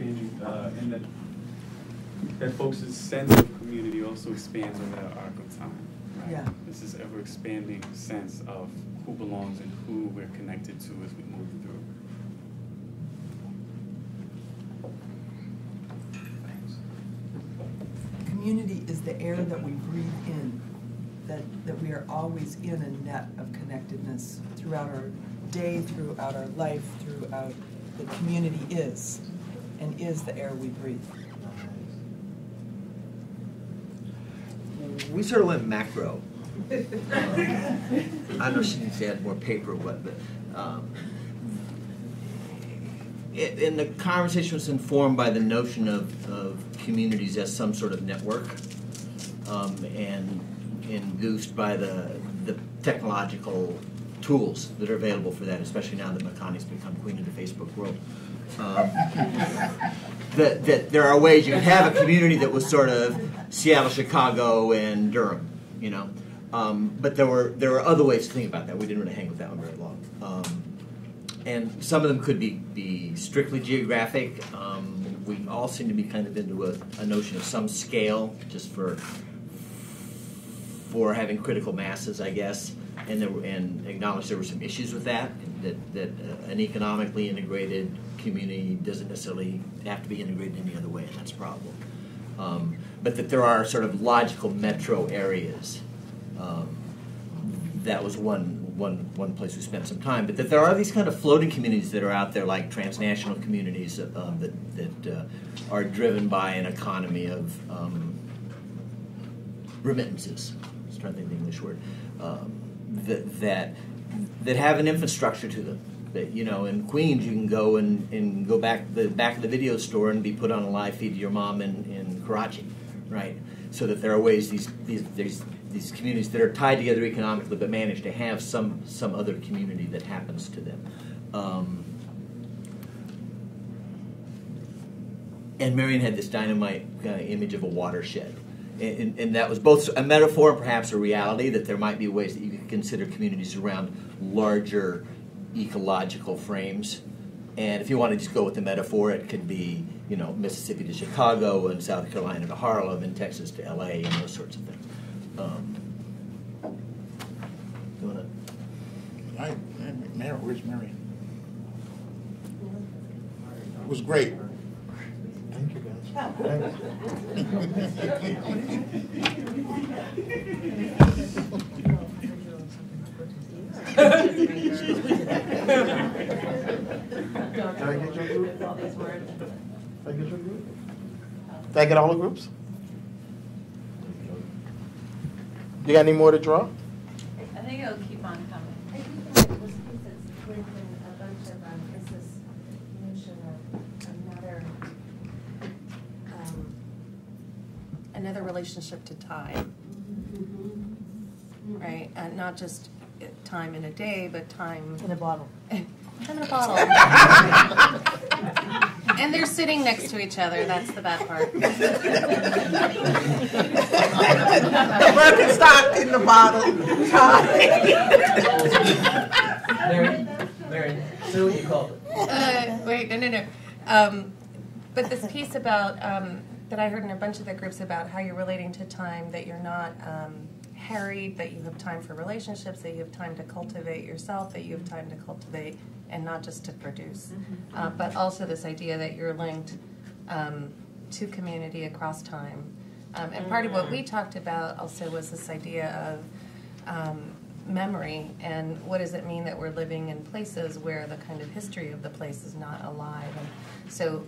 expanding, and that folks' sense of community also expands over that arc of time, right? Yeah. This is ever expanding sense of who belongs and who we're connected to as we move through. Community is the air that we breathe in, that we are always in a net of connectedness throughout our day, throughout our life, throughout the community is, and is the air we breathe. We sort of went macro. I know she needs to add more paper, but and the conversation was informed by the notion of communities as some sort of network, and induced by the technological tools that are available for that, especially now that Makani's become queen of the Facebook world. That there are ways you can have a community that was sort of Seattle, Chicago, and Durham, you know. But there were other ways to think about that. We didn't really hang with that one very long. And some of them could be strictly geographic. We all seem to be kind of into a notion of some scale, just for having critical masses, I guess. And acknowledge there were some issues with that an economically integrated community doesn't necessarily have to be integrated any other way, and that's a problem. But that there are sort of logical metro areas. That was one place we spent some time. But that there are these kind of floating communities that are out there, like transnational communities that are driven by an economy of remittances. I was trying to think of the English word. That have an infrastructure to them. That, you know, in Queens you can go and go back of the video store and be put on a live feed to your mom in Karachi, right? So that there are ways these communities that are tied together economically but manage to have some other community that happens to them. And Marion had this dynamite image of a watershed. And that was both a metaphor and perhaps a reality, that there might be ways that you could consider communities around larger ecological frames. And if you want to just go with the metaphor, it could be, you know, Mississippi to Chicago and South Carolina to Harlem and Texas to LA and those sorts of things. You want to? Where's Marion? It was great. Thank you, guys. Did I get your group? Did I get your group? Did I get all the groups? You got any more to draw? I think it'll keep on coming. I think that this piece that's within a bunch of is this notion of Another relationship to time, right? And not just time in a day, but time In a bottle. in a bottle. And they're sitting next to each other. That's the bad part. Birkenstock in the bottle. Mary, say what you called it. Wait, no. But this piece about that I heard in a bunch of the groups about how you're relating to time, that you're not harried, that you have time for relationships, that you have time to cultivate yourself, that you have time to cultivate and not just to produce. But also this idea that you're linked to community across time. And part of what we talked about also was this idea of memory, and what does it mean that we're living in places where the kind of history of the place is not alive. And so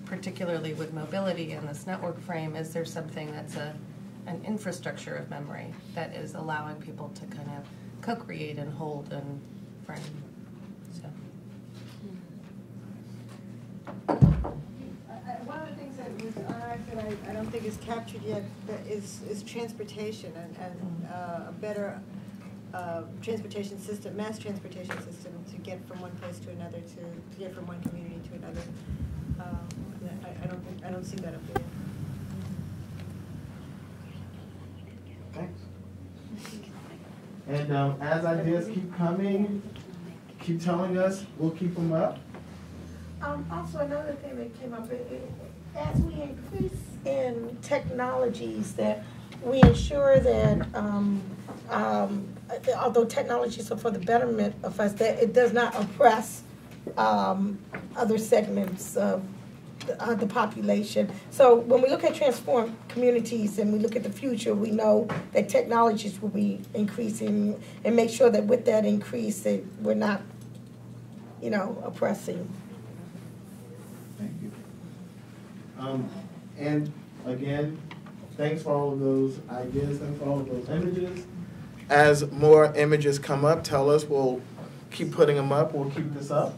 particularly with mobility in this network frame, is there something that's an infrastructure of memory that is allowing people to kind of co-create and hold and frame? So. One of the things that was unarched that I don't think is captured yet is transportation and a better transportation system, mass transportation system, to get from one place to another, to get from one community to another. I don't see that up there. Thanks. And as ideas keep coming, keep telling us, we'll keep them up. Also, another thing that came up, as we increase in technologies, that we ensure that, although technologies are for the betterment of us, that it does not oppress other segments of the population. So when we look at transformed communities and we look at the future, we know that technologies will be increasing, and make sure that with that increase that we're not, oppressing. Thank you. And again, thanks for all of those ideas, thanks for all of those images. As more images come up, tell us, we'll keep putting them up, we'll keep this up.